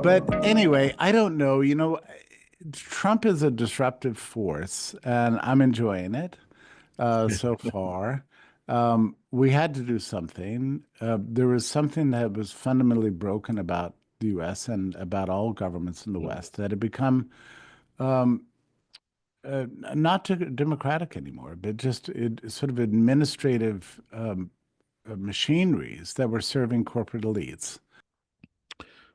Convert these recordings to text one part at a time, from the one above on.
But anyway, I don't know. Trump is a disruptive force, and I'm enjoying it so far. We had to do something. There was something that was fundamentally broken about the U.S. and about all governments in the West that had become um, not democratic anymore, but just sort of administrative machineries that were serving corporate elites.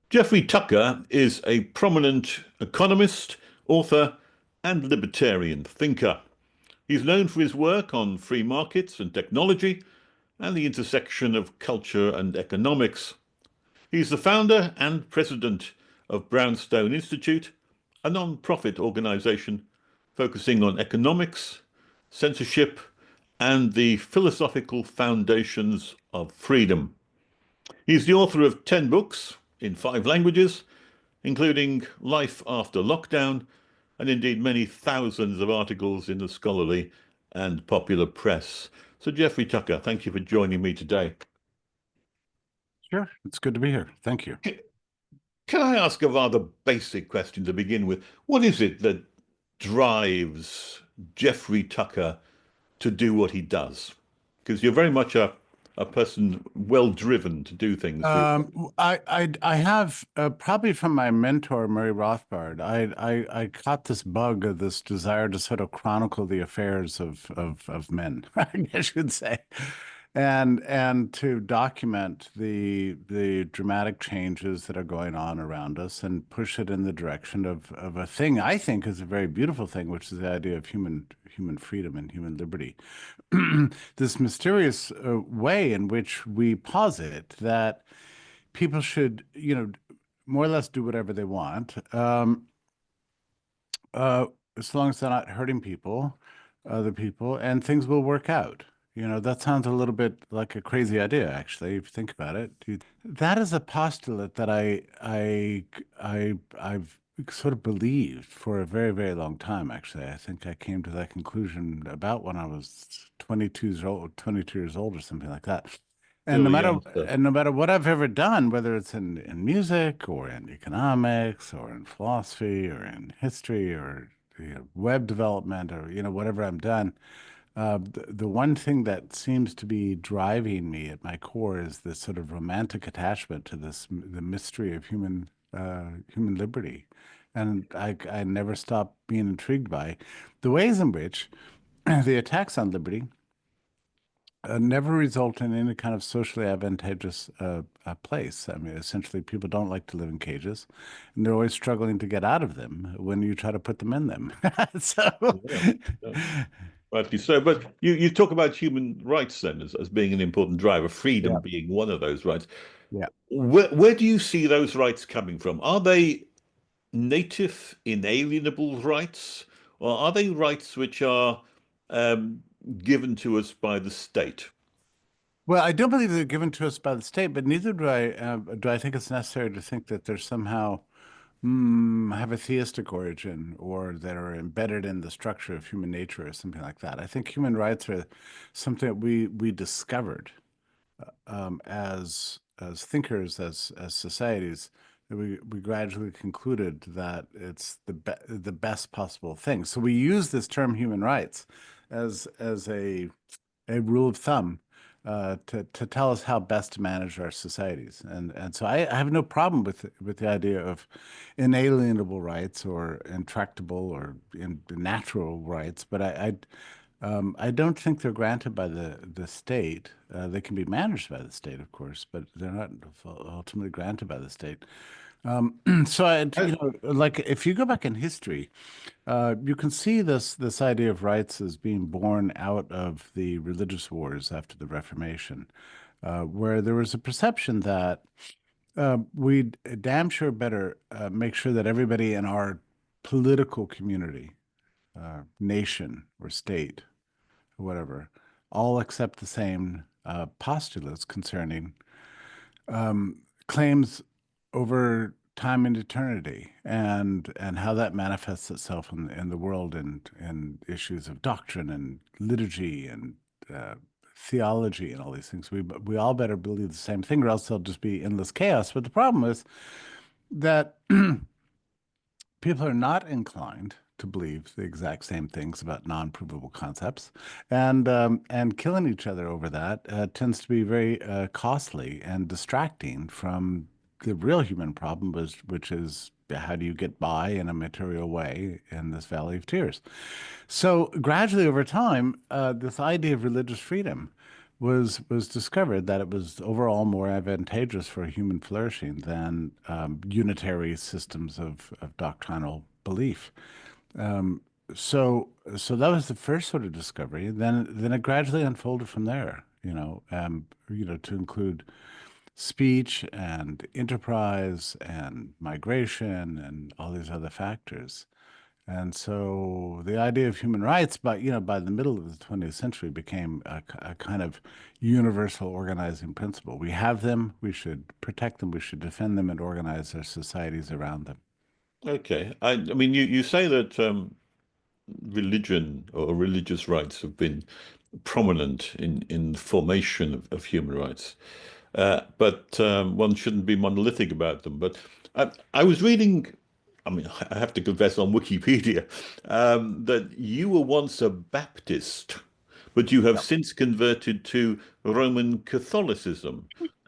Jeffrey Tucker is a prominent economist, author, and libertarian thinker. He's known for his work on free markets and technology and the intersection of culture and economics. He's the founder and president of Brownstone Institute, a non-profit organization focusing on economics, censorship, and the philosophical foundations of freedom. He's the author of 10 books in 5 languages, including Life After Lockdown, and indeed many thousands of articles in the scholarly and popular press. So, Jeffrey Tucker, thank you for joining me today. Sure, it's good to be here. Thank you. Can I ask a rather basic question to begin with? What is it that drives Jeffrey Tucker to do what he does? Because you're very much a person well driven to do things for I have probably from my mentor Murray Rothbard. I caught this bug of this desire to sort of chronicle the affairs of men, I should say, and to document the dramatic changes that are going on around us and push it in the direction of a thing I think is a very beautiful thing, which is the idea of human freedom and human liberty. This mysterious way in which we posit that people should, more or less do whatever they want, uh, as long as they're not hurting people, other people, and things will work out. That sounds a little bit like a crazy idea, actually, if you think about it. That is a postulate that I've sort of believed for a very, very long time, actually. I think I came to that conclusion about when I was 22 years old or something like that. And still no a matter youngster. and no matter what I've ever done, whether it's in music or in economics or in philosophy or in history or web development or whatever I've done, the one thing that seems to be driving me at my core is this sort of romantic attachment to the mystery of human liberty, and I never stop being intrigued by the ways in which the attacks on liberty never result in any kind of socially advantageous place. I mean, essentially, people don't like to live in cages, and they're always struggling to get out of them when you try to put them in them. So, Yeah, yeah. Rightly so. But you talk about human rights then as being an important driver, yeah, freedom being one of those rights. yeah. Where do you see those rights coming from? Are they native, inalienable rights, or are they rights which are um, given to us by the state? Well, I don't believe they're given to us by the state, but neither do I think it's necessary to think that they're somehow have a theistic origin or that are embedded in the structure of human nature or something like that. I think human rights are something that we discovered as thinkers, as societies. That we gradually concluded that it's the best possible thing. So we use this term human rights as a rule of thumb to tell us how best to manage our societies. And so I have no problem with the idea of inalienable rights or intractable or natural rights, but I don't think they're granted by the state. They can be managed by the state, of course, but they're not ultimately granted by the state. So like if you go back in history, you can see this idea of rights as being born out of the religious wars after the Reformation, where there was a perception that we'd damn sure better make sure that everybody in our political community, nation or state, or whatever, all accept the same postulates concerning claims over time and eternity, and how that manifests itself in the world and issues of doctrine and liturgy and theology and all these things. We all better believe the same thing, or else there'll just be endless chaos. But the problem is that people are not inclined to believe the exact same things about non-provable concepts, and killing each other over that tends to be very costly and distracting from the real human problem, which is how do you get by in a material way in this valley of tears? So gradually over time, this idea of religious freedom was discovered that it was overall more advantageous for human flourishing than unitary systems of doctrinal belief. Um, so that was the first sort of discovery. Then it gradually unfolded from there. To include speech and enterprise and migration and all these other factors. And so the idea of human rights, by the middle of the 20th century, became a kind of universal organizing principle. We have them, we should protect them, we should defend them, and organize our societies around them. Okay. I mean, you say that religion or religious rights have been prominent in the formation of human rights. But one shouldn't be monolithic about them. But I was reading, I mean, I have to confess on Wikipedia, that you were once a Baptist, but you have Yep. since converted to Roman Catholicism.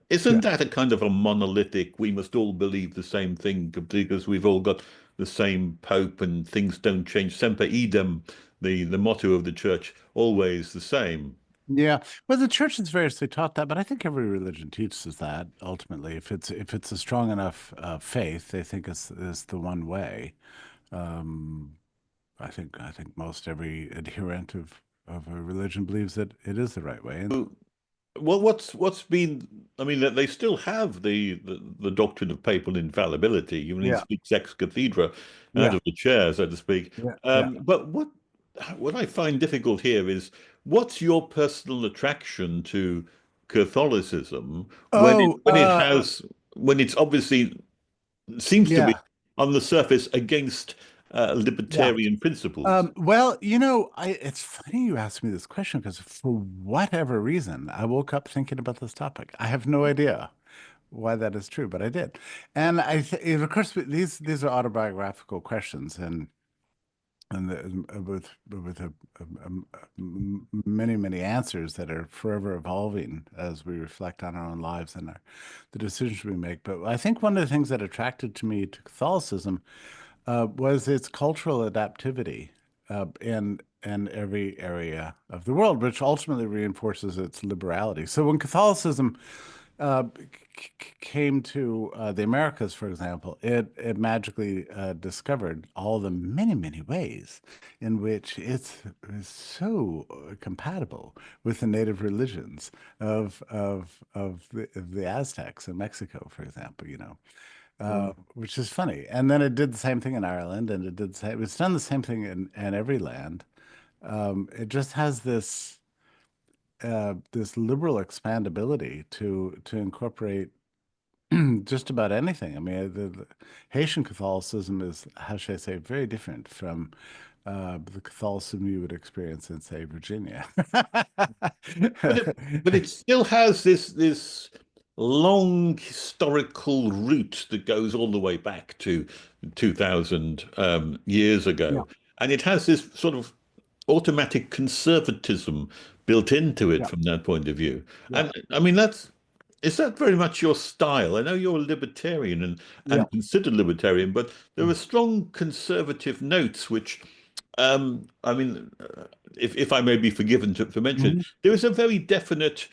Isn't Yeah. that a kind of a monolithic, we must all believe the same thing because we've all got the same Pope and things don't change. Semper idem, the motto of the church, always the same. Yeah. Well, the church has variously taught that, but I think every religion teaches that ultimately. If it's a strong enough faith, they think is the one way. Um, I think most every adherent of a religion believes that it is the right way. And Well, what's been? I mean, they still have the doctrine of papal infallibility. You need yeah, speaks ex cathedra, out yeah, of the chair, so to speak. yeah, yeah. But what I find difficult here is what's your personal attraction to Catholicism when Oh, it's obviously seems to be yeah, on the surface against yeah. libertarian principles. Well, it's funny you asked me this question because for whatever reason, I woke up thinking about this topic. I have no idea why that is true, but I did. And of course, these are autobiographical questions, and with many many answers that are forever evolving as we reflect on our own lives and the decisions we make. But I think one of the things that attracted to me to Catholicism was its cultural adaptivity in every area of the world, which ultimately reinforces its liberality. So when Catholicism came to the Americas, for example, it magically discovered all the many, many ways in which it's so compatible with the native religions of the Aztecs in Mexico, for example, which is funny. And then it did the same thing in Ireland, and it's done the same thing in every land. It just has this liberal expandability to incorporate just about anything. I mean, the Haitian Catholicism is, how should I say, very different from the Catholicism you would experience in, say, Virginia. But it still has this long historical root that goes all the way back to 2000 years Yeah, ago, and it has this sort of automatic conservatism built into it yeah, from that point of view. yeah, And I mean, that's is that very much your style? I know you're a libertarian yeah. and considered libertarian, but there are strong conservative notes which I mean, if I may be forgiven for mentioning, Mhm. there is a very definite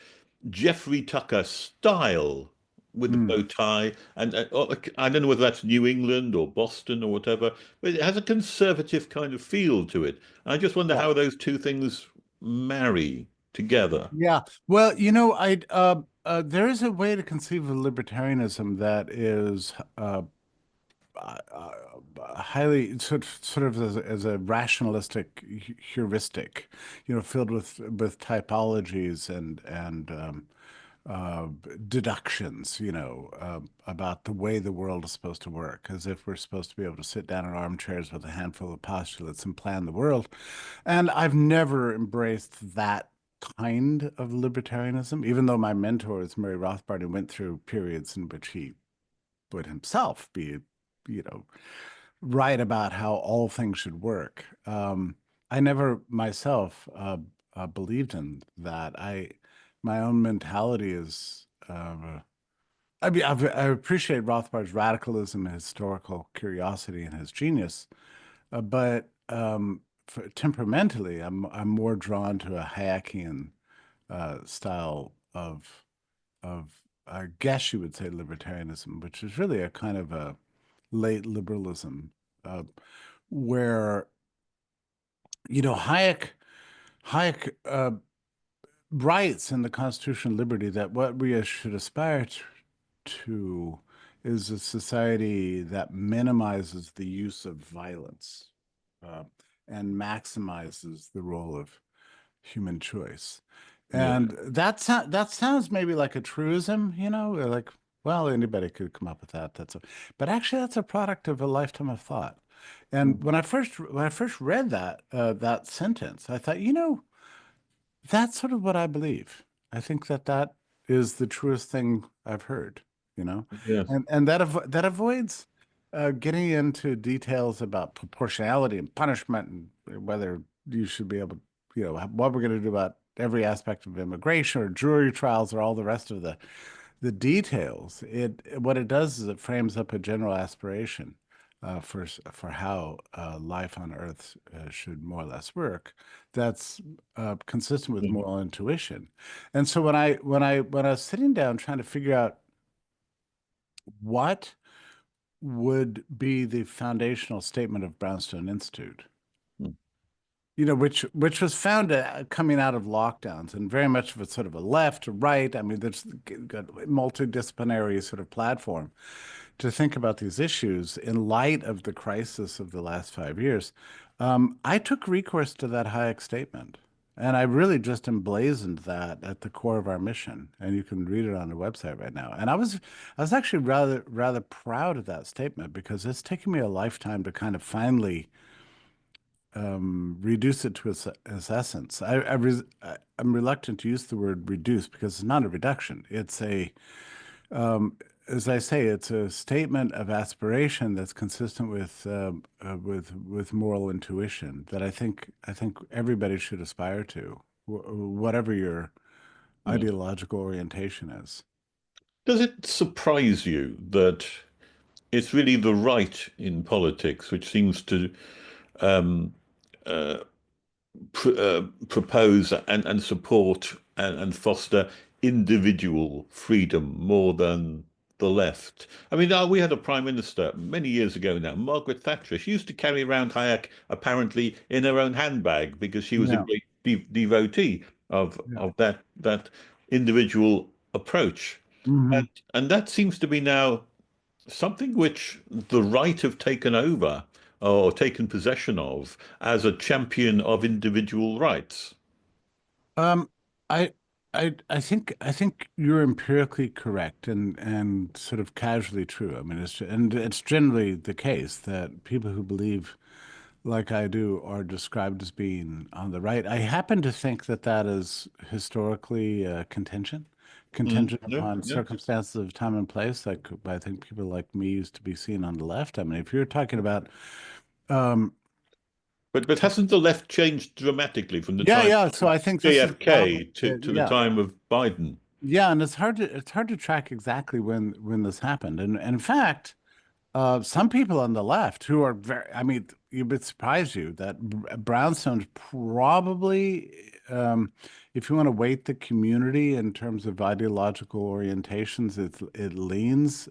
Jeffrey Tucker style with the Mm. bow tie, and I don't know whether that's New England or Boston or whatever, but it has a conservative kind of feel to it. I just wonder Yeah. how those two things marry together. Yeah. Well, there is a way to conceive of libertarianism that is highly sort of as a rationalistic heuristic, filled with typologies and uh, deductions, about the way the world is supposed to work, as if we're supposed to be able to sit down in armchairs with a handful of postulates and plan the world. And I've never embraced that kind of libertarianism, even though my mentor is Murray Rothbard and went through periods in which he would himself be, you know, right about how all things should work. I never myself believed in that. My own mentality is, I mean, I appreciate Rothbard's radicalism and historical curiosity and his genius, but temperamentally, I'm more drawn to a Hayekian style of I guess you would say libertarianism, which is really a kind of a late liberalism, uh, where Hayek writes in the Constitution of Liberty that what we should aspire to is a society that minimizes the use of violence uh, and maximizes the role of human choice. Yeah. And that sounds maybe like a truism, like, well, anybody could come up with that. But actually that's a product of a lifetime of thought. And when I first read that sentence, I thought, that's sort of what I believe. I think that is the truest thing I've heard, you know, Yeah. and that avoids getting into details about proportionality and punishment and whether you should be able, what we're going to do about every aspect of immigration or jury trials or all the rest of the details. What it does is it frames up a general aspiration for how life on Earth should more or less work. That's consistent with Mhm. moral intuition. And so when I was sitting down trying to figure out what would be the foundational statement of Brownstone Institute, which was found coming out of lockdowns, and very much of it's sort of a left to right. I mean, there's got a multidisciplinary sort of platform to think about these issues in light of the crisis of the last 5 years. I took recourse to that Hayek statement, and I really just emblazoned that at the core of our mission. And you can read it on the website right now. And I was actually rather proud of that statement because it's taken me a lifetime to kind of finally reduce it to its essence. I'm reluctant to use the word reduce because it's not a reduction. As I say, it's a statement of aspiration that's consistent with moral intuition that I think everybody should aspire to, whatever your Yeah. ideological orientation is. Does it surprise you that it's really the right in politics which seems to um, uh, propose and support and foster individual freedom more than the left? I mean, we had a prime minister many years ago now, Margaret Thatcher. She used to carry around Hayek apparently in her own handbag because she was a Yeah, great devotee yeah. of that individual approach. Hmm. And that seems to be now something which the right have taken over or taken possession of as a champion of individual rights. Um, I, I think you're empirically correct and sort of casually true. I mean, it's generally the case that people who believe like I do are described as being on the right. I happen to think that is historically contingent Yeah, upon yeah. circumstances of time and place. Like I think people like me used to be seen on the left. I mean, if you're talking about, um, But hasn't the left changed dramatically from the yeah, time yeah. So of I think this is the problem. JFK to the Yeah, time of Biden? yeah, and it's hard to track exactly when this happened. And in fact, some people on the left who are very, I mean, it would surprise you that Brownstone's probably, if you want to weight the community in terms of ideological orientations, it leans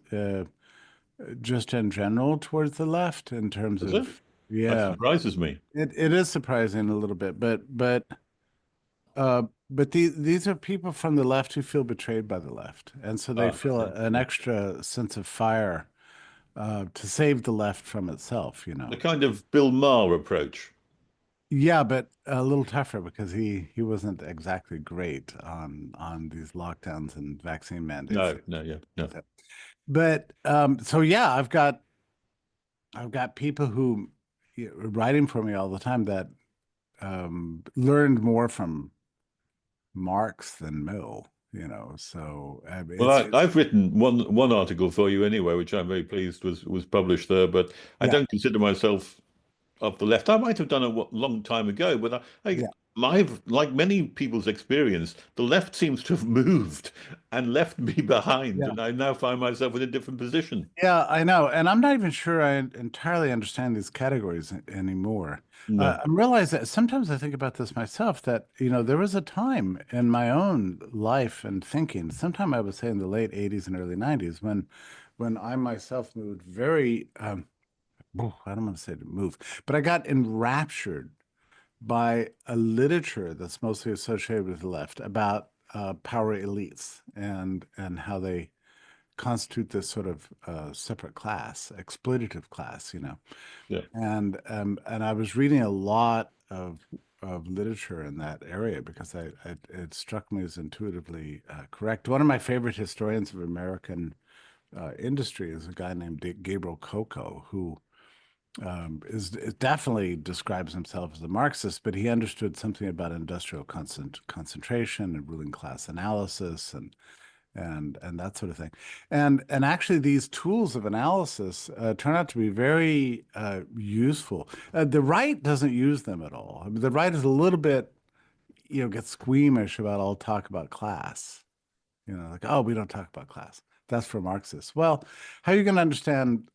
just in general towards the left in terms Is it? of, That yeah, surprises me. it is surprising a little bit, but these are people from the left who feel betrayed by the left, and so they Ah, feel okay. an Yeah. extra sense of fire to save the left from itself, you The know. kind of Bill Maher approach. Yeah, but a little tougher because he wasn't exactly great on these lockdowns and vaccine mandates. No, no, yeah, no. But so yeah, I've got people who writing for me all the time that learned more from Marx than Mill, So Well, it's I've written one article for you anyway, which I'm very pleased was published there. But I yeah, don't consider myself of the left. I might have done a long time ago, but yeah, I've, like many people's experience, the left seems to have moved and left me behind, yeah. and I now find myself in a different position. Yeah, I know. And I'm not even sure I entirely understand these categories anymore. No, I realize that sometimes I think about this myself that, there was a time in my own life and thinking, sometime I would say in the late 80s and early 90s, when I myself moved very, I don't want to say to move, but I got enraptured by a literature that's mostly associated with the left about power elites and how they constitute this sort of separate class, exploitative class. yeah, And I was reading a lot of literature in that area because it struck me as intuitively correct. One of my favorite historians of American industry is a guy named Gabriel Coco, who definitely describes himself as a Marxist, but he understood something about industrial concentration and ruling class analysis and that sort of thing. And actually, these tools of analysis turn out to be very useful. The right doesn't use them at all. I mean, the right is a little bit, gets squeamish about all talk about class. Like, oh, we don't talk about class. That's for Marxists. Well, how are you going to understand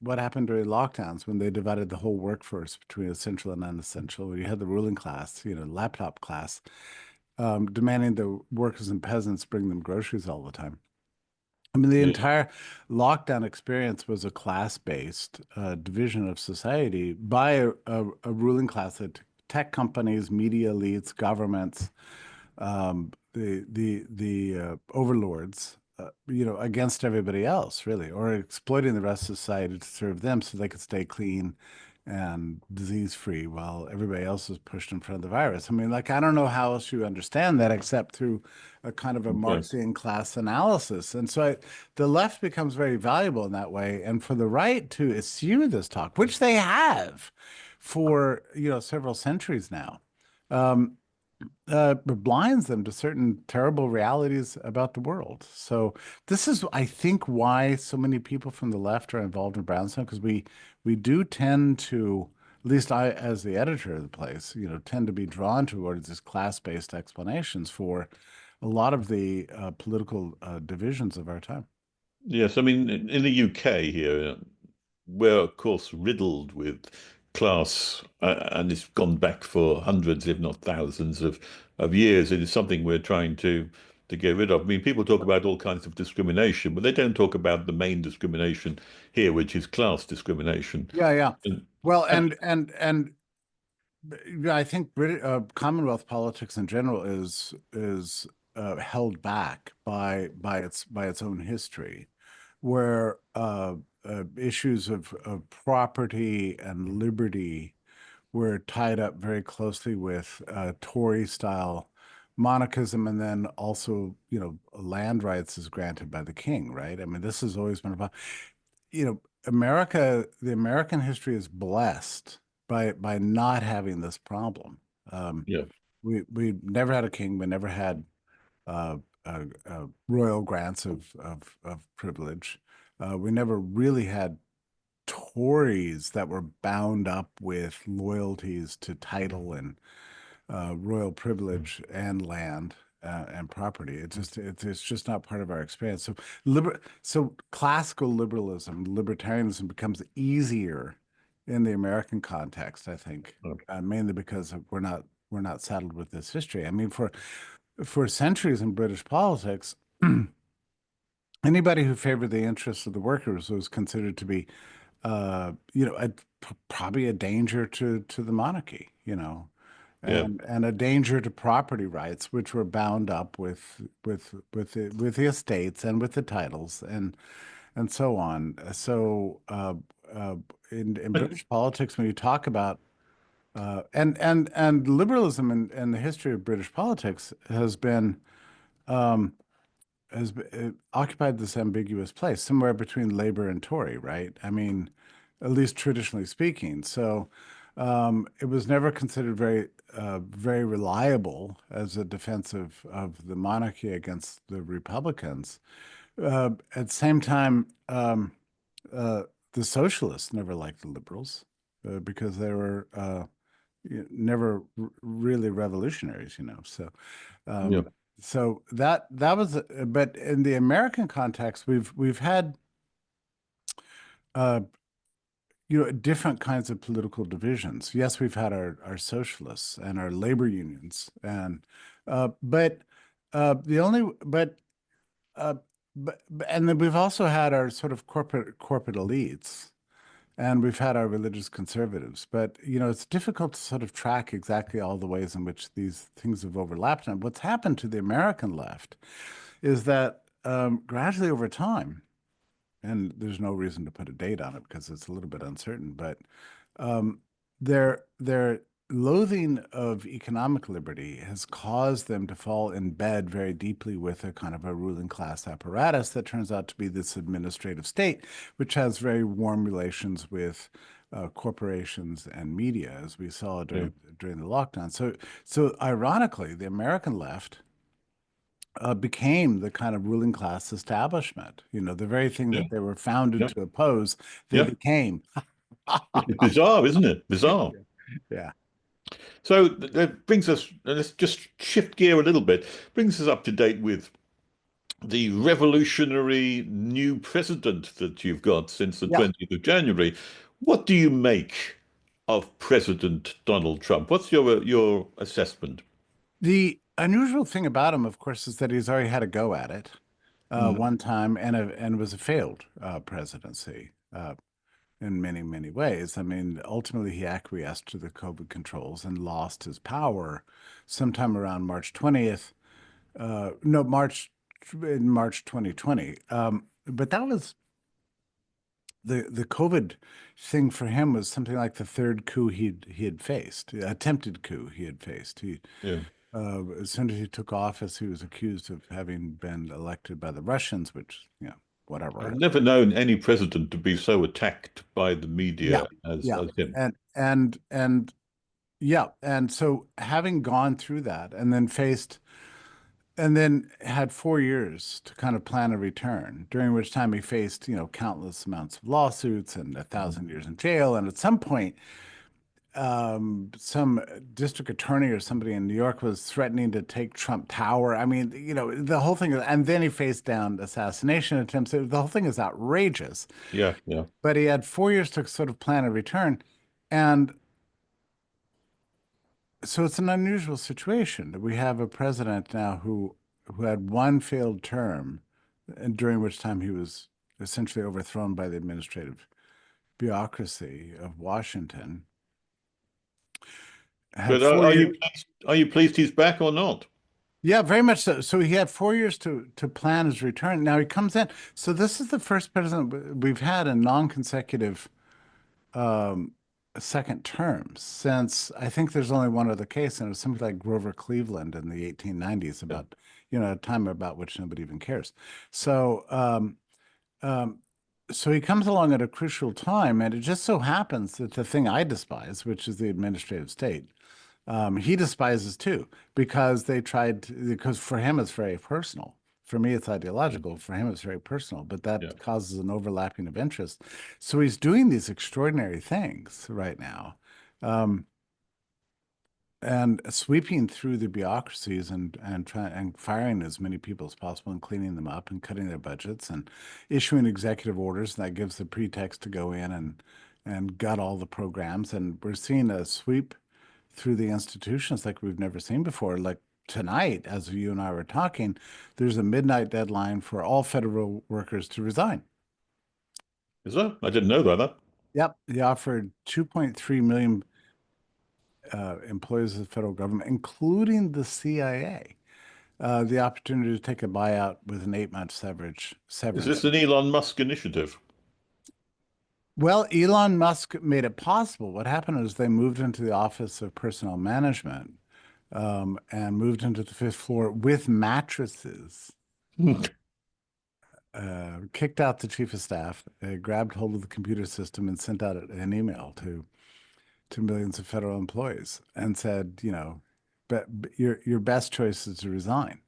what happened during lockdowns when they divided the whole workforce between essential and unessential? When you had the ruling class, laptop class, demanding the workers and peasants bring them groceries all the time. I mean, the yeah, entire lockdown experience was a class-based division of society by a ruling class that tech companies, media elites, governments, the overlords, against everybody else, really, or exploiting the rest of society to serve them so they could stay clean and disease-free while everybody else is pushed in front of the virus. I mean, like, I don't know how else you understand that except through a kind of a yeah, Marxian class analysis. And so the left becomes very valuable in that way. And for the right to eschew this talk, which they have for, several centuries now, um, blinds them to certain terrible realities about the world. So this is, I think, why so many people from the left are involved in Brownstone, because we do tend to, at least I, as the editor of the place, tend to be drawn towards these class-based explanations for a lot of the political divisions of our time. yes. I mean, in the UK here, we're of course riddled with class, and it's gone back for hundreds, if not thousands, of years. It is something we're trying to get rid of. I mean, people talk about all kinds of discrimination, but they don't talk about the main discrimination here, which is class discrimination. Yeah, yeah. And, Well, and and yeah, I think Commonwealth politics in general is held back by its own history, where issues of property and liberty were tied up very closely with Tory style monarchism, and then also land rights is granted by the king, right? I mean, this has always been about America. The American history is blessed by not having this problem. Um, yeah, we never had a king. We never had royal grants of privilege. We never really had Tories that were bound up with loyalties to title and royal privilege and land and property. It's just not part of our experience. So classical liberalism, libertarianism becomes easier in the American context, I think, mainly because we're not saddled with this history. I mean, for centuries in British politics, anybody who favored the interests of the workers was considered to be, probably a danger to the monarchy, yeah. and a danger to property rights, which were bound up with the estates and with the titles and so on. So uh, in But British politics, when you talk about and liberalism and the history of British politics um, occupied this ambiguous place somewhere between Labor and Tory, right? I mean, at least traditionally speaking. So It was never considered very reliable as a defense of the monarchy against the Republicans. At the same time, uh, the socialists never liked the liberals because they were never really revolutionaries, So, Yeah. um, that was, but in the American context, we've had uh, different kinds of political divisions. Yes, we've had our socialists and our labor unions, and but the only uh, and then we've also had our sort of corporate elites, and we've had our religious conservatives. But it's difficult to sort of track exactly all the ways in which these things have overlapped. And what's happened to the American left is that gradually over time, and there's no reason to put a date on it because it's a little bit uncertain, but um, their loathing of economic liberty has caused them to fall in bed very deeply with a kind of a ruling class apparatus that turns out to be this administrative state, which has very warm relations with corporations and media, as we saw Yeah. during the lockdown. So ironically, the American left became the kind of ruling class establishment. The very thing Yeah. that they were founded Yeah. to oppose, they Yeah. became. It's bizarre, isn't it? Bizarre. Yeah. So that brings us, let's just shift gear a little bit, brings us up to date with the revolutionary new president that you've got since the Yeah. 20th of January. What do you make of President Donald Trump? What's your assessment? The unusual thing about him, of course, is that he's already had a go at it Mhm. one time and was a failed presidency in many, many ways. I mean, ultimately, he acquiesced to the COVID controls and lost his power sometime around March 20th. No, in March 2020. But that was the COVID thing for him was something like the third coup he had faced, attempted coup he had faced. Yeah. As soon as he took office, he was accused of having been elected by the Russians, which, I've whatever. never known any president to be so attacked by the Yeah, media yeah. as him. And yeah, and so having gone through that and then had 4 years to kind of plan a return, during which time he faced, countless amounts of lawsuits and 1,000 years in jail. And at some point, some district attorney or somebody in New York was threatening to take Trump Tower. I mean, the whole thing, and then he faced down assassination attempts. The whole thing is outrageous. Yeah, yeah. But he had 4 years to sort of plan a return. And so it's an unusual situation. We have a president now who had one failed term, and during which time he was essentially overthrown by the administrative bureaucracy of Washington. Had But 4 years. are you pleased he's back or not? Yeah, very much so. So he had 4 years to plan his return. Now he comes in. So this is the first president we've had in non-consecutive um, second terms since I think there's only one other case, and it was something like Grover Cleveland in the 1890s Yeah. about, a time about which nobody even cares. So um, so he comes along at a crucial time, and it just so happens that the thing I despise, which is the administrative state, he despises too because because for him it's very personal. For me, it's ideological. For him, it's very personal, but Yeah. that causes an overlapping of interest. So he's doing these extraordinary things right now, um, and sweeping through the bureaucracies and firing as many people as possible and cleaning them up and cutting their budgets and issuing executive orders. And that gives the pretext to go in and gut all the programs. And we're seeing a sweep through the institutions like we've never seen before. Like tonight, as you and I were talking, there's a midnight deadline for all federal workers to resign. Is that? I didn't know that. Yep. He offered 2.3 million employees of the federal government, including the CIA, the opportunity to take a buyout with an 8 month Is severance. this an Elon Musk initiative? Well, Elon Musk made it possible. What happened is they moved into the Office of Personnel Management and moved into the fifth floor with mattresses, kicked out the chief of staff, grabbed hold of the computer system, and sent out an email to to millions of federal employees and said, but your best choice is to resign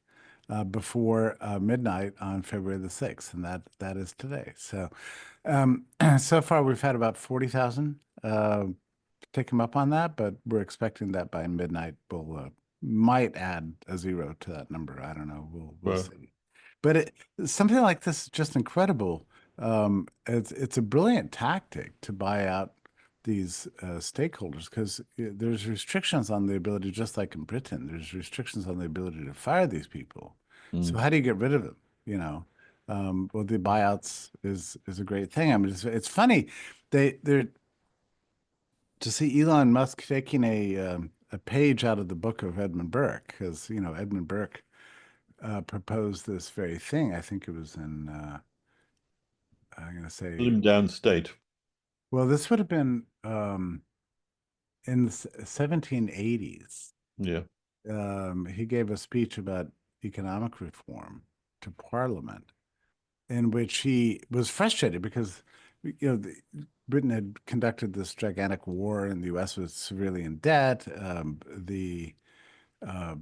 before midnight on February the 6th, and that is today. So, so far we've had about 40,000 take him up on that, but we're expecting that by midnight we'll might add a zero to that number. I don't know. We'll Well, see. But something like this is just incredible. It's a brilliant tactic to buy out these stakeholders because there's restrictions on the ability, just like in Britain, there's restrictions on the ability to fire these people. So mm. how do you get rid of them? Well, the buyouts is a great thing. I mean, it's funny. They're to see Elon Musk taking a page out of the book of Edmund Burke, because Edmund Burke proposed this very thing. I think it was in I'm going to say, Slim down state. well, this would have been in the 1780s. Yeah. He gave a speech about economic reform to Parliament, in which he was frustrated because Britain had conducted this gigantic war, and the U.S. was severely in debt. The uh,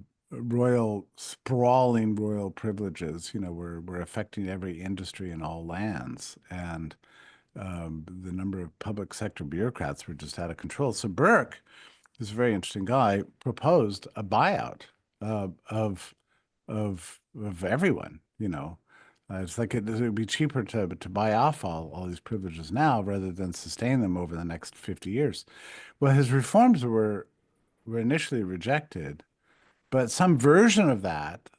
sprawling royal privileges, were affecting every industry in all lands, and the number of public sector bureaucrats were just out of control. So Burke, who's a very interesting guy, proposed a buyout of everyone. It's like it would be cheaper to buy off all these privileges now rather than sustain them over the next 50 years. Well, his reforms were initially rejected, but some version of that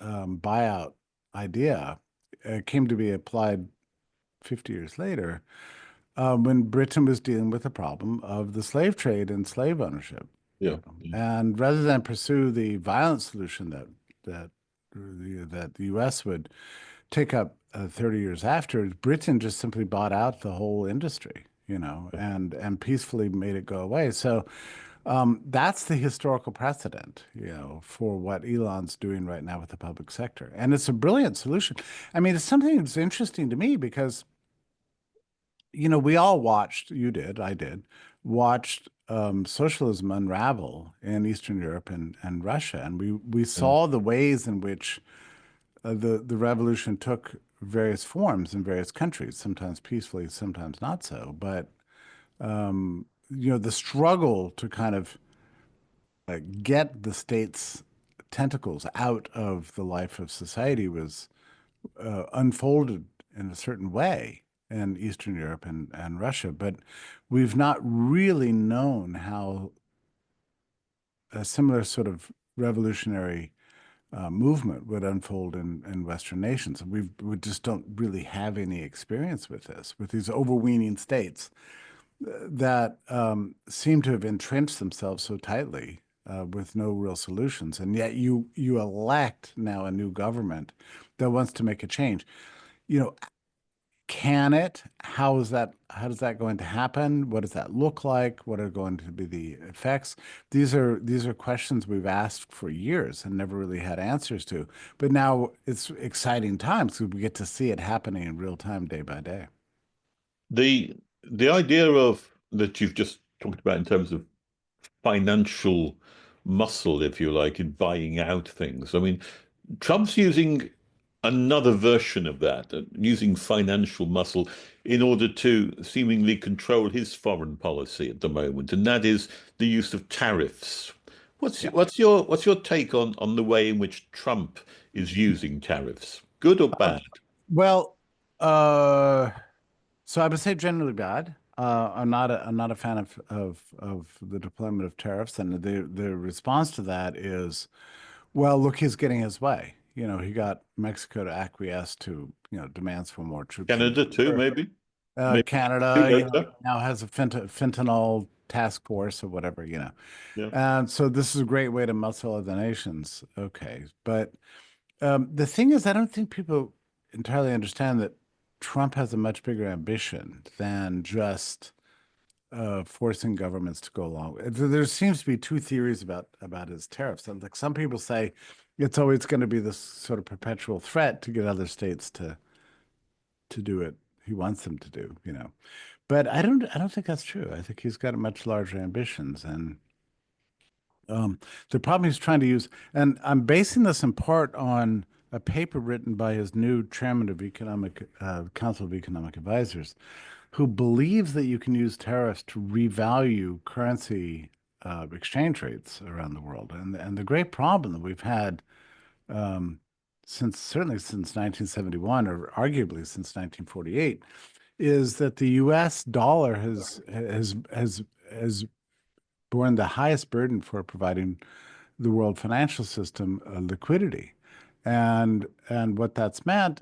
buyout idea came to be applied 50 years later when Britain was dealing with the problem of the slave trade and slave ownership. Yeah. Yeah. And rather than pursue the violent solution that the U.S. would take up 30 years after, Britain just simply bought out the whole industry, and peacefully made it go away. So that's the historical precedent, for what Elon's doing right now with the public sector. And it's a brilliant solution. I mean, it's something that's interesting to me because, we all watched, you did, I did, watched socialism unravel in Eastern Europe and Russia. And we Yeah. saw the ways in which the revolution took various forms in various countries, sometimes peacefully, sometimes not so. But the struggle to kind of get the state's tentacles out of the life of society was unfolded in a certain way in Eastern Europe and Russia. But we've not really known how a similar sort of revolutionary movement would unfold in Western nations. We just don't really have any experience with this, with these overweening states that seem to have entrenched themselves so tightly with no real solutions. And yet you elect now a new government that wants to make a change. You know, can it? How does that going to happen? What does that look like? What are going to be the effects? These are questions we've asked for years and never really had answers to. But now it's exciting times because we get to see it happening in real time, day by day. The the idea of that you've just talked about in terms of financial muscle, if you like, in buying out things. I mean, Trump's using another version of that, using financial muscle in order to seemingly control his foreign policy at the moment, and that is the use of tariffs. Yeah. What's your take on the way in which Trump is using tariffs? Good or bad? Well, uh, so I would say generally bad. I'm not a fan of the deployment of tariffs, and the response to that is, well, look, he's getting his way. He got Mexico to acquiesce to, demands for more troops on the Canada too, border. maybe? Maybe too Canada, later? now has a fentanyl task force or whatever. Yeah. And so this is a great way to muscle other nations. Okay. But the thing is, I don't think people entirely understand that Trump has a much bigger ambition than just forcing governments to go along. There seems to be two theories about his tariffs. And like some people say, it's always going to be this sort of perpetual threat to get other states to do it he wants them to do, you know. But I don't think that's true. I think he's got much larger ambitions, and the problem he's trying to use, and I'm basing this in part on a paper written by his new chairman of economic Council of Economic Advisors, who believes that you can use tariffs to revalue currency exchange rates around the world. And the great problem that we've had um, since certainly since 1971, or arguably since 1948, is that the U.S. dollar has borne the highest burden for providing the world financial system liquidity. And what that's meant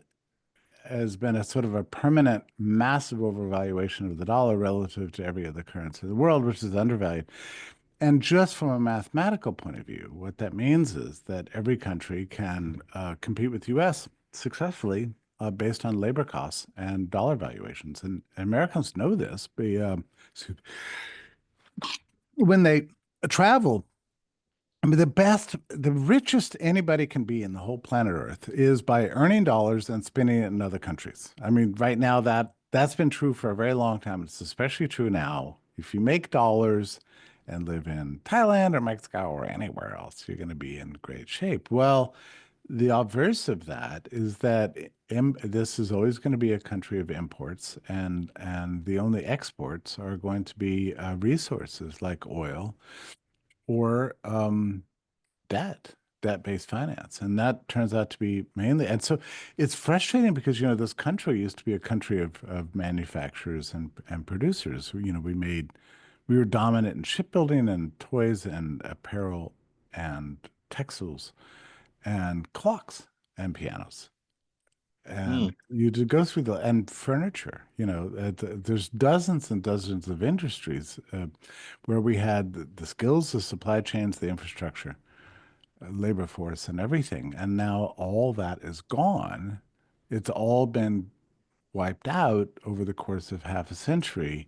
has been a sort of a permanent massive overvaluation of the dollar relative to every other currency in the world, which is undervalued. And just from a mathematical point of view, what that means is that every country can compete with the U.S. successfully based on labor costs and dollar valuations. And Americans know this. When they travel, I mean, the richest anybody can be in the whole planet Earth is by earning dollars and spending it in other countries. I mean, right now that's been true for a very long time. It's especially true now. If you make dollars and live in Thailand or Mexico or anywhere else, you're going to be in great shape. Well, the obverse of that is that this is always going to be a country of imports, and the only exports are going to be resources like oil or debt, debt-based finance. And that turns out to be mainly, and so it's frustrating because, this country used to be a country of manufacturers and producers. We were dominant in shipbuilding and toys and apparel and textiles and clocks and pianos. And Hmm. you to go through and furniture, there's dozens and dozens of industries where we had the skills, the supply chains, the infrastructure, labor force, and everything. And now all that is gone. It's all been wiped out over the course of half a century,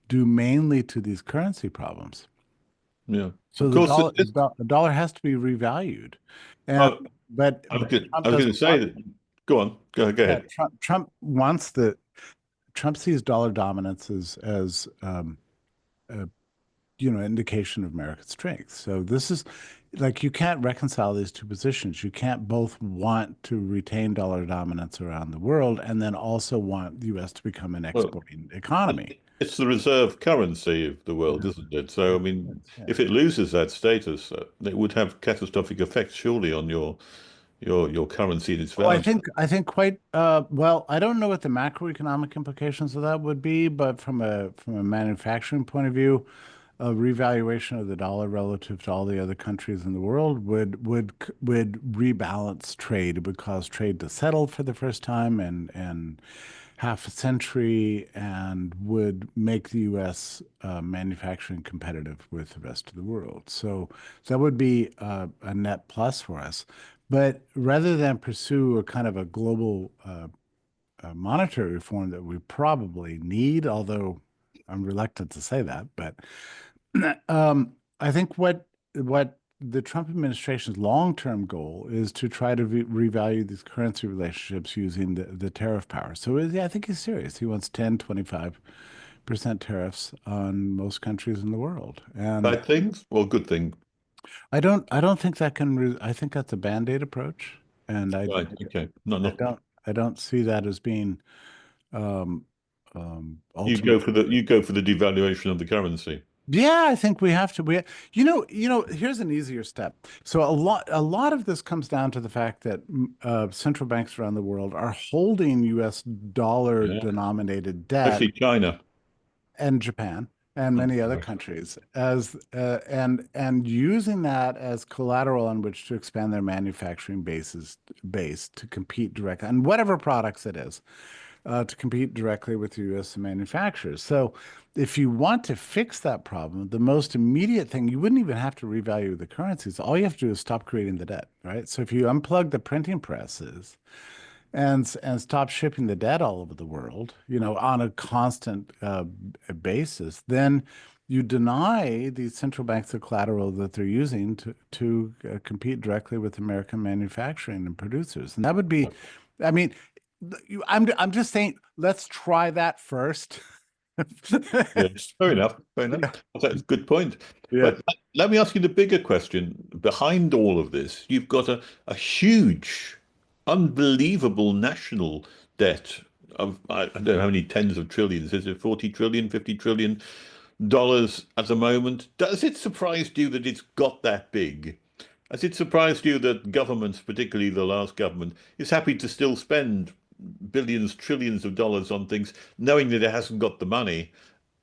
due mainly to these currency problems. Yeah. So Of course, the dollar has to be revalued, and I, but I Trump was going doesn't to say want. that. Go on. Go Yeah, ahead. Trump sees dollar dominance as a indication of American strength. So this is like you can't reconcile these two positions. You can't both want to retain dollar dominance around the world and then also want the U.S. to become an Well, exporting economy. it's the reserve currency of the world, Yeah. isn't it? So, I mean, Yeah. if it loses that status, it would have catastrophic effects, surely, on your currency and its Oh, value. I think quite well, I don't know what the macroeconomic implications of that would be, but from a manufacturing point of view, a revaluation of the dollar relative to all the other countries in the world would rebalance trade. It would cause trade to settle for the first time in half a century and would make the U.S. Manufacturing competitive with the rest of the world. So that would be a net plus for us. But rather than pursue a kind of a global monetary reform that we probably need, although I'm reluctant to say that, but I think what the Trump administration's long-term goal is to try to revalue these currency relationships using the tariff power. So yeah, I think he's serious. He wants 10, 25% tariffs on most countries in the world. And Bad things? Well, good thing. I don't think that can I think that's a band-aid approach. And Right. Okay. Not I enough. don't see that as being um You ultimate. go for the devaluation of the currency. Yeah, I think we have to. Here's an easier step. So a lot of this comes down to the fact that central banks around the world are holding U.S. dollar Yeah. denominated debt, Especially China. and Japan and Oh, many other sorry. countries as and using that as collateral on which to expand their manufacturing base to compete directly on whatever products it is to compete directly with U.S. manufacturers. So if you want to fix that problem, the most immediate thing, you wouldn't even have to revalue the currencies. All you have to do is stop creating the debt, right? So if you unplug the printing presses and stop shipping the debt all over the world, on a constant basis, then you deny these central banks the collateral that they're using to compete directly with American manufacturing and producers. And that would be, I mean, I'm just saying let's try that first. Yeah, fair enough. Fair enough. Yeah. That's a good point. Yeah. But let me ask you the bigger question. Behind all of this, you've got a huge, unbelievable national debt of, I don't know how many tens of trillions. Is it 40 trillion, 50 trillion dollars at the moment? Does it surprise you that it's got that big? Has it surprised you that governments, particularly the last government, is happy to still spend billions, trillions of dollars on things, knowing that it hasn't got the money?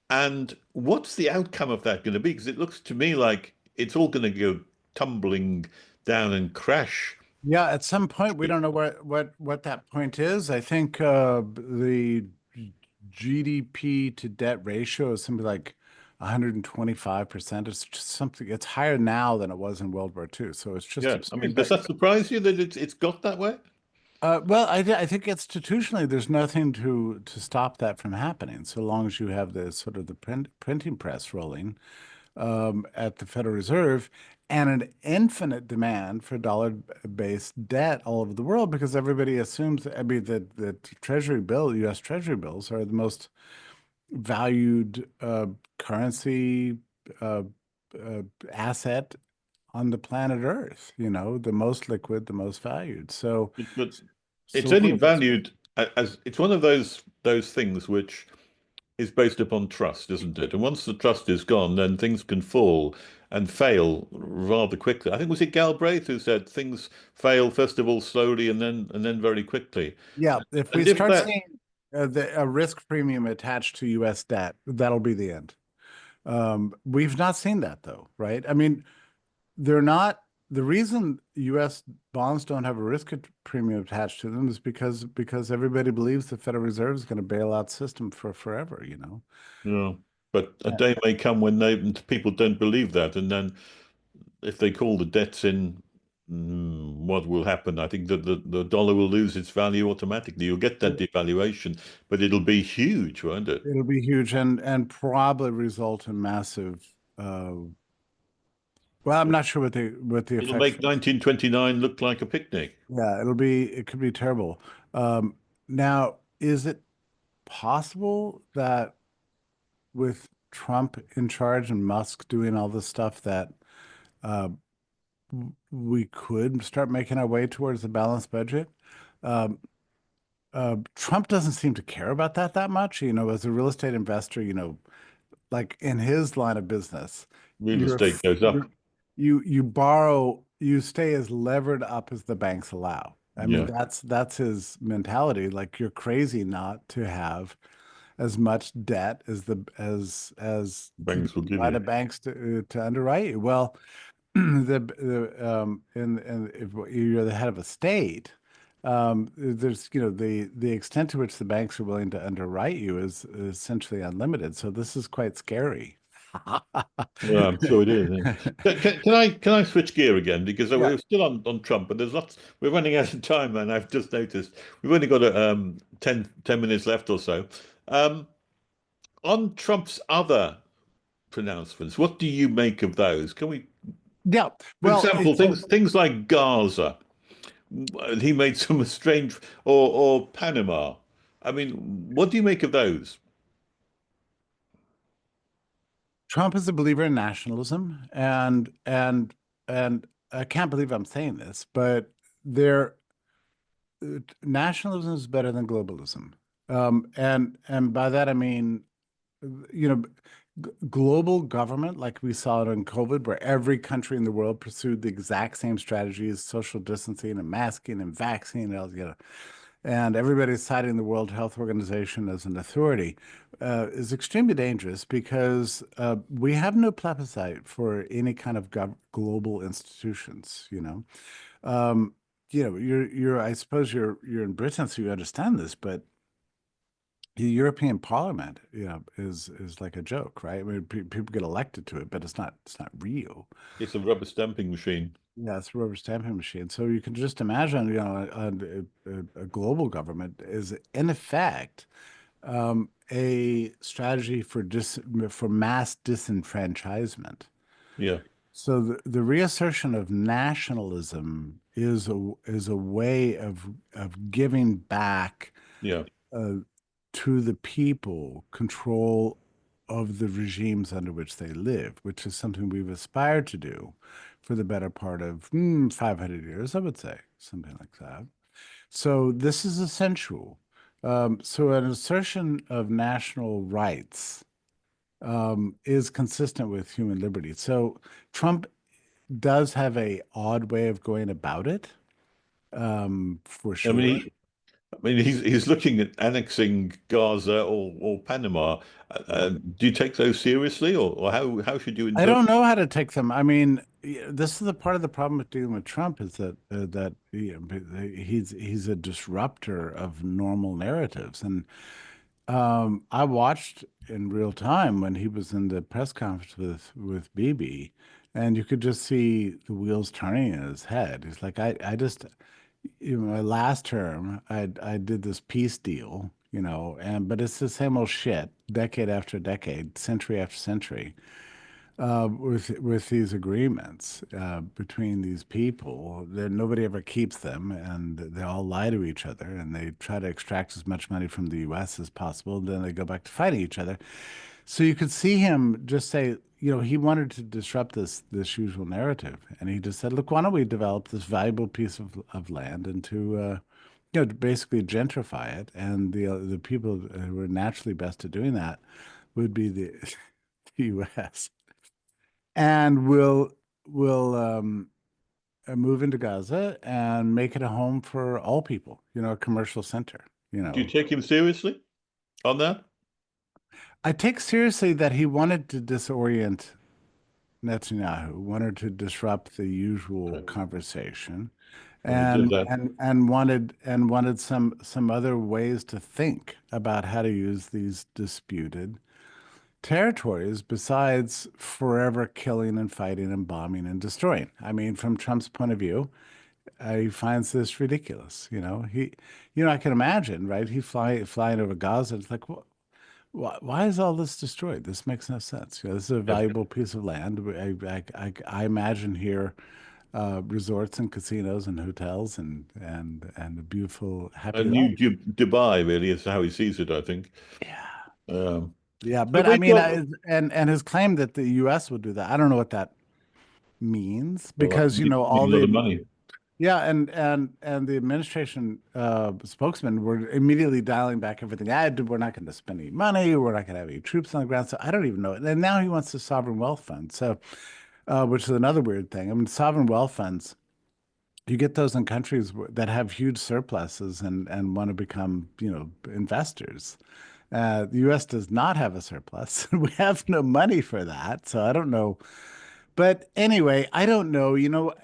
And what's the outcome of that going to be? Because it looks to me like it's all going to go tumbling down and crash. Yeah, at some point we don't know what that point is. I think the GDP to debt ratio is something like 125%. It's just something, it's higher now than it was in World War II. So it's just Yeah, I absurd. mean, does that surprise you that it's got that way? Well, I think institutionally there's nothing to stop that from happening, so long as you have the sort of the printing press rolling at the Federal Reserve and an infinite demand for dollar-based debt all over the world because everybody assumes, I mean, that the Treasury bill, U.S. Treasury bills are the most valued currency uh, asset on the planet Earth, the most liquid, the most valued. So, But so it's of only course it's valued as it's one of those things which is based upon trust, isn't it? And once the trust is gone, then things can fall and fail rather quickly. I think was it Galbraith who said things fail first of all slowly and then very quickly. Yeah, if we And if start that seeing a risk premium attached to U.S. debt, that'll be the end. We've not seen that though, right? I mean, they're not the reason U.S. bonds don't have a risk premium attached to them is because everybody believes the Federal Reserve is going to bail out the system for forever, you know. Yeah, but a Yeah. day may come when people don't believe that, and then if they call the debts in, what will happen? I think that the dollar will lose its value automatically. You'll get that devaluation, but it'll be huge, won't it? It'll be huge and probably result in massive. Well, I'm not sure what the It'll effects. make 1929 look like a picnic. Yeah, it could be terrible. Now, is it possible that with Trump in charge and Musk doing all this stuff that uh, we could start making our way towards a balanced budget? Um, Trump doesn't seem to care about that much. As a real estate investor, like in his line of business, Real you're estate f- goes up. you're you borrow, you stay as levered up as the banks allow. I mean, Yeah, that's his mentality. Like you're crazy not to have as much debt as banks will give by you. the banks to underwrite you. Well, and if you're the head of a state, there's the extent to which the banks are willing to underwrite you is essentially unlimited. So this is quite scary. Yeah, I'm sure it is. Yeah. Can I switch gear again because Yeah. we're still on Trump, but there's lots. We're running out of time, and I've just noticed we've only got 10 minutes left or so. Um, on Trump's other pronouncements, what do you make of those? Can we, Yeah. for Well, example, things like Gaza? He made some strange, or Panama. I mean, what do you make of those? Trump is a believer in nationalism, and I can't believe I'm saying this, but there nationalism is better than globalism. And by that I mean, you know, global government, like we saw it in COVID, where every country in the world pursued the exact same strategies, social distancing and masking and vaccine, and everybody's citing the World Health Organization as an authority, is extremely dangerous because we have no plebiscite for any kind of global institutions, Um, I suppose you're in Britain, so you understand this, but the European Parliament, is like a joke, right? I mean, people get elected to it, but it's not real. It's a rubber stamping machine. Yeah, it's a rubber stamping machine. So you can just imagine, a global government is in effect a strategy for mass disenfranchisement. Yeah, So the reassertion of nationalism is a way of giving back yeah. uh, to the people control of the regimes under which they live, which is something we've aspired to do for the better part of 500 years, I would say, something like that. So this is essential. So an assertion of national rights is consistent with human liberty. So Trump does have a odd way of going about it, for I sure. mean, he's looking at annexing Gaza or Panama. Yeah. Do you take those seriously, or how should you I interpret? don't know how to take them. I mean, this is the part of the problem with dealing with Trump is that he's a disruptor of normal narratives. And I watched in real time when he was in the press conference with Bibi, and you could just see the wheels turning in his head. He's like, I just, my last term, I did this peace deal, but it's the same old shit, decade after decade, century after century, with these agreements between these people. That nobody ever keeps them, and they all lie to each other, and they try to extract as much money from the U.S. as possible, and then they go back to fighting each other. So you could see him just say, he wanted to disrupt this usual narrative, and he just said, "Look, why don't we develop this valuable piece of land into, to basically gentrify it, and the people who are naturally best at doing that would be the U.S. and we'll move into Gaza and make it a home for all people, a commercial center, you Do you know." take him seriously on that? I take seriously that he wanted to disorient Netanyahu, wanted to disrupt the usual conversation, And he did that. and wanted some other ways to think about how to use these disputed territories besides forever killing and fighting and bombing and destroying. I mean, from Trump's point of view, he finds this ridiculous. I can imagine, right? He flying over Gaza. It's like, why is all this destroyed? This makes no sense. This is a Yeah. valuable piece of land. I imagine here resorts and casinos and hotels and a beautiful, A happy new life. Dubai, really, is how he sees it, I think. Yeah. Um, Yeah, so but I we've mean, got, and his claim that the U.S. would do that, I don't know what that means well, because need all a lot of the money. yeah, and the administration spokesmen were immediately dialing back everything. We're not going to spend any money. We're not going to have any troops on the ground. So I don't even know. And now he wants the sovereign wealth fund. So, which is another weird thing. I mean, sovereign wealth funds, you get those in countries that have huge surpluses and want to become, investors. The U.S. does not have a surplus. We have no money for that. So I don't know. But anyway, I don't know.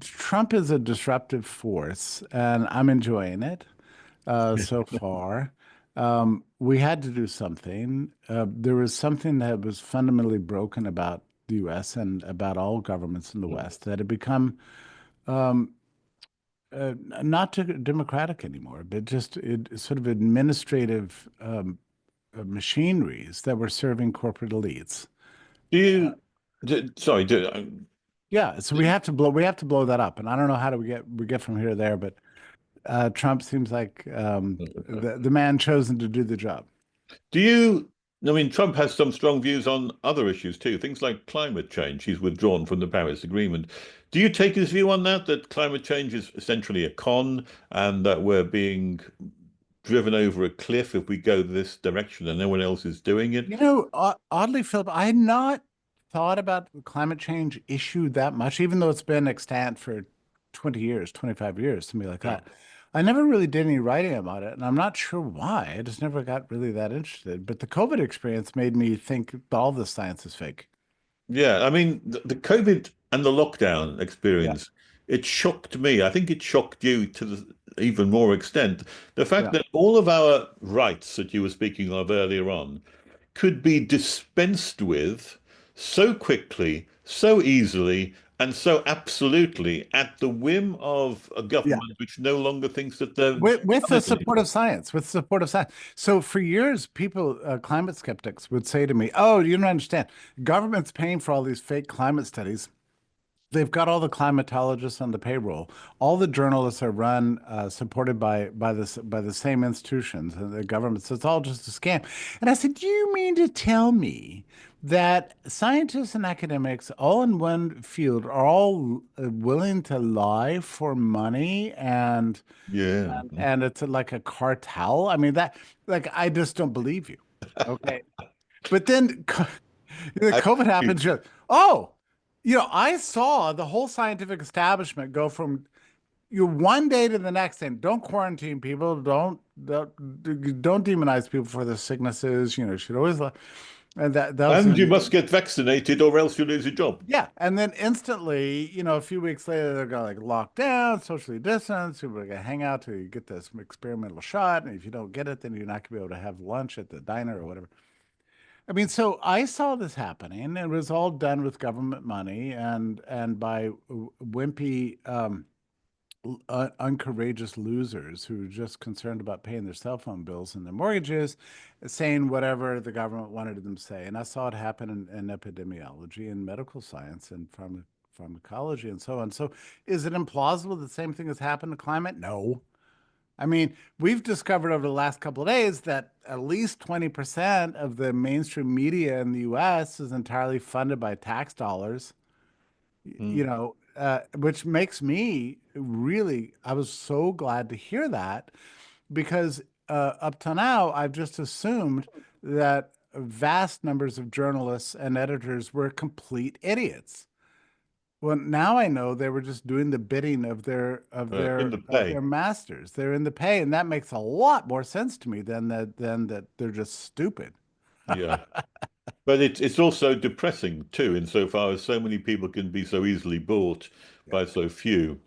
Trump is a disruptive force, and I'm enjoying it so far. We had to do something. There was something that was fundamentally broken about the U.S. and about all governments in the West that had become um, not democratic anymore, but just sort of administrative machineries that were serving corporate elites. Do you, sorry, Yeah, so we have to blow that up, and I don't know how do we get from here to there, but Trump seems like the man chosen to do the job. do you, I mean, Trump has some strong views on other issues too, things like climate change. He's withdrawn from the Paris Agreement. Do you take his view on that, that climate change is essentially a con and that we're being driven over a cliff if we go this direction and no one else is doing it? Oddly, Philip, I had not thought about the climate change issue that much, even though it's been extant for 20 years, 25 years, something like Yeah. that. I never really did any writing about it, and I'm not sure why. I just never got really that interested. But the COVID experience made me think all the science is fake. Yeah, I mean, the COVID and the lockdown Yeah, experience, it shocked me. I think it shocked you to the even more extent. The fact yeah. that all of our rights that you were speaking of earlier on could be dispensed with so quickly, so easily, and so absolutely at the whim of a Yeah. government which no longer thinks that they're With the viable. support of science, with support of science. So for years, people, climate skeptics would say to me, "Oh, you don't understand. Government's paying for all these fake climate studies. They've got all the climatologists on the payroll. All the journalists are run, supported by the same institutions and the government. So it's all just a scam. And I said, "Do you mean to tell me that scientists and academics, all in one field, are all willing to lie for money Yeah. and it's like a cartel? I mean that like I just don't believe you." Okay. But then the I, COVID happens. You're like, oh, I saw the whole scientific establishment go from one day to the next saying, don't quarantine people, don't demonize people for their sicknesses. You should always, and that was and you in, must get vaccinated or else you lose your job. yeah. And then instantly, a few weeks later, they're going to like lock down, socially distance. People are going to hang out till you get this experimental shot. And if you don't get it, then you're not going to be able to have lunch at the diner or whatever. I mean, so I saw this happening. It was all done with government money and by wimpy, uncourageous losers who were just concerned about paying their cell phone bills and their mortgages, saying whatever the government wanted them to say. And I saw it happen in epidemiology and medical science and pharmacology and so on. So, is it implausible the same thing has happened to climate? No. I mean, we've discovered over the last couple of days that at least 20% of the mainstream media in the US is entirely funded by tax dollars, Mm. which makes me really, I was so glad to hear that because up to now, I've just assumed that vast numbers of journalists and editors were complete idiots. Well, now I know they were just doing the bidding of their of In their the of pay. their masters. They're in the pay, and that makes a lot more sense to me than that they're just stupid. Yeah. But it's also depressing too, insofar as so many people can be so easily bought Yeah. by so few.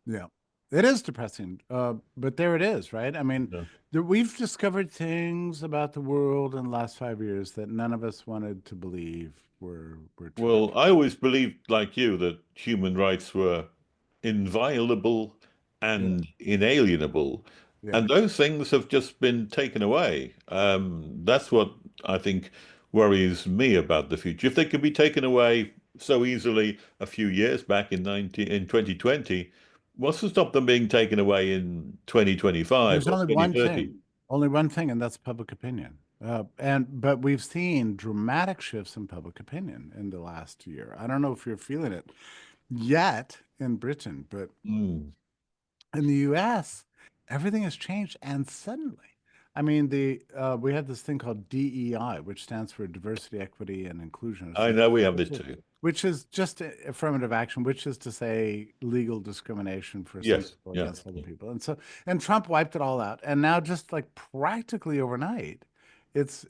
Yeah. It is depressing, but there it is, right? I mean, Yeah. we've discovered things about the world in the last 5 years that none of us wanted to believe were true. Well, I always believed, like you, that human rights were inviolable Yeah. and inalienable, Yeah. and those things have just been taken away. That's what I think worries me about the future. If they could be taken away so easily a few years back in 2020, what's to stop them being taken away in 2025 There's or only one 2030? thing, and that's public opinion. But we've seen dramatic shifts in public opinion in the last year. I don't know if you're feeling it yet in Britain, but Mm. in the US, everything has changed and suddenly. I mean, the we have this thing called DEI, which stands for diversity, equity, and inclusion, I know we have this too. which is just affirmative action, which is to say legal discrimination for some Yes, people yeah. against other people. And Trump wiped it all out. And now just like practically overnight, it's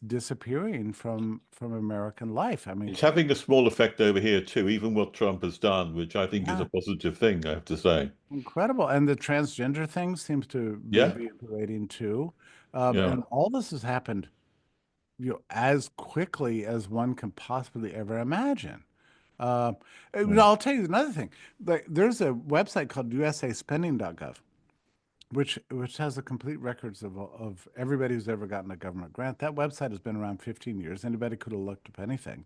disappearing from American life. I mean, It's having a small effect over here too, even what Trump has done, which I think is a yeah. positive thing, I have to say. Incredible. And the transgender thing seems to be Yeah, reiterating too. yeah. And all this has happened, as quickly as one can possibly ever imagine. Uh, Mm. I'll tell you another thing. Like, there's a website called usaspending.gov, which has the complete records of everybody who's ever gotten a government grant. That website has been around 15 years. Anybody could have looked up anything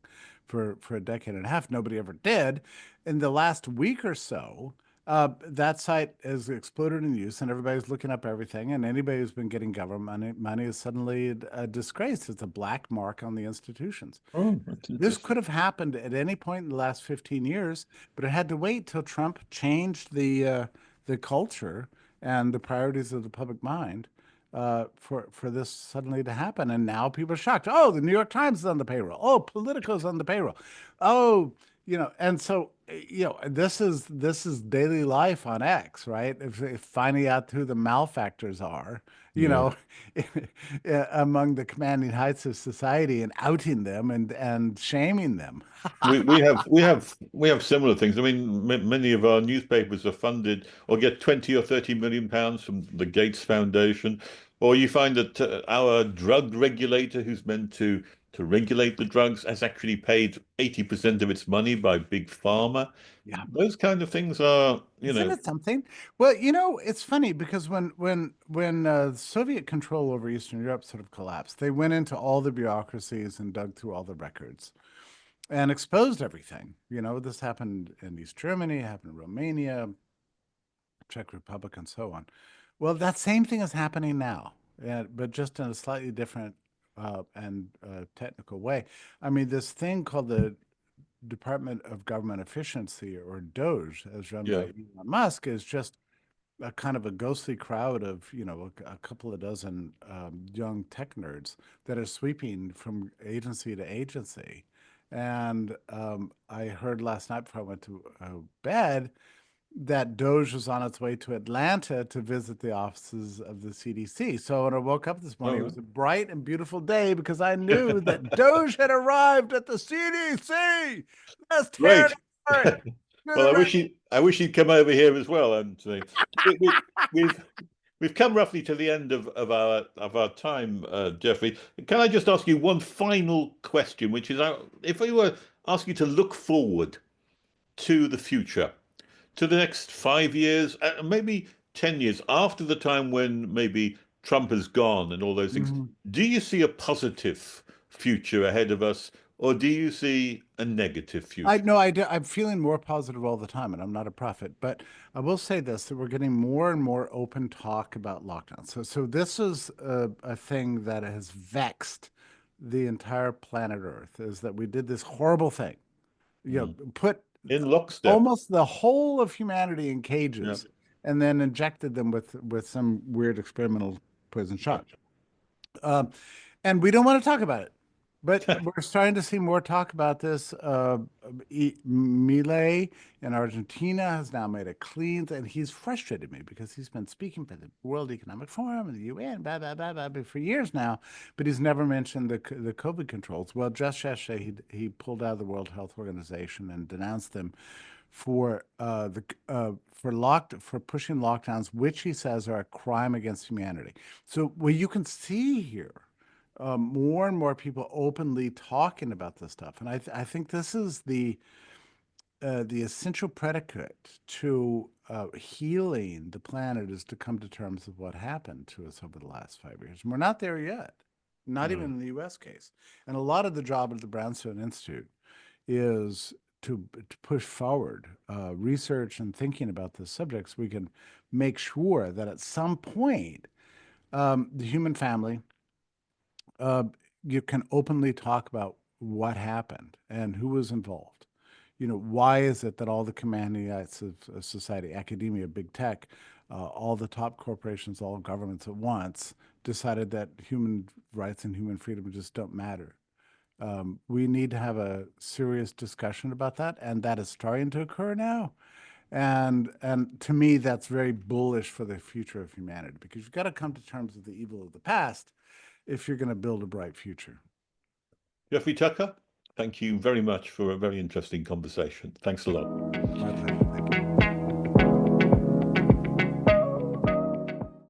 for a decade and a half. Nobody ever did. In the last week or so, that site has exploded in use, and everybody's looking up everything. And anybody who's been getting government money is suddenly a disgrace. It's a black mark on the institutions. Oh, that's This could interesting. have happened at any point in the last 15 years, but it had to wait till Trump changed the culture and the priorities of the public mind for this suddenly to happen. And now people are shocked. Oh, the New York Times is on the payroll. Oh, Politico's on the payroll. Oh, and so this is daily life on X, right? If finding out who the malefactors are, you Yeah. know, among the commanding heights of society and outing them and shaming them. We have similar things. I mean, many of our newspapers are funded or get 20 or 30 million pounds from the Gates Foundation, or you find that our drug regulator, who's meant to regulate the drugs, has actually paid 80% of its money by big pharma. Yeah. Those kind of things are, Isn't it something? Well, it's funny because when Soviet control over Eastern Europe sort of collapsed, they went into all the bureaucracies and dug through all the records. and exposed everything. This happened in East Germany, happened in Romania, Czech Republic, and so on. Well, that same thing is happening now, but just in a slightly different and technical way. I mean, this thing called the Department of Government Efficiency, or DOGE, as run by Yeah. Elon Musk, is just a kind of a ghostly crowd of, a couple of dozen young tech nerds that are sweeping from agency to agency. And I heard last night before I went to bed that DOGE was on its way to Atlanta to visit the offices of the CDC. So when I woke up this morning, it was a bright and beautiful day because I knew that DOGE had arrived at the CDC. Let's tear Great. it apart. Well, I wish he'd come over here as well, Anthony. We've we've come roughly to the end of our time, Jeffrey. Can I just ask you one final question, which is, if we were ask you to look forward to the future, to the next 5 years, maybe 10 years, after the time when maybe Trump has gone and all those things, Mhm. do you see a positive future ahead of us, or do you see a negative I future? know I'm feeling more positive all the time, and I'm not a prophet, but I will say this, that we're getting more and more open talk about lockdown. So this is a thing that has vexed the entire planet Earth, is that we did this horrible thing, put In lockstep. almost the whole of humanity in Yeah. cages and then injected them with some weird experimental poison shot. Um, and we don't want to talk about it. But we're starting to see more talk about this. Milei in Argentina has now made it clean, and he's frustrated me because he's been speaking for the World Economic Forum and the UN, blah, blah, blah, blah, for years now, but he's never mentioned the COVID controls. Well, just yesterday, he pulled out of the World Health Organization and denounced them for for pushing lockdowns, which he says are a crime against humanity. So what you can see here, more and more people openly talking about this stuff, and I think this is the essential predicate to healing the planet, is to come to terms with what happened to us over the last 5 years. And we're not there yet, not even No. in the U.S. case. And a lot of the job of the Brownstone Institute is to push forward research and thinking about this subject, so we can make sure that at some point the human family, uh, you can openly talk about what happened and who was involved. Why is it that all the commanding unites of society, academia, big tech, all the top corporations, all governments at once decided that human rights and human freedom just don't matter? We need to have a serious discussion about that, and that is starting to occur now. And to me, that's very bullish for the future of humanity, because you've got to come to terms with the evil of the past if you're going to build a bright future. Jeffrey Tucker, thank you very much for a very interesting conversation. Thanks a lot. My pleasure. Thank you.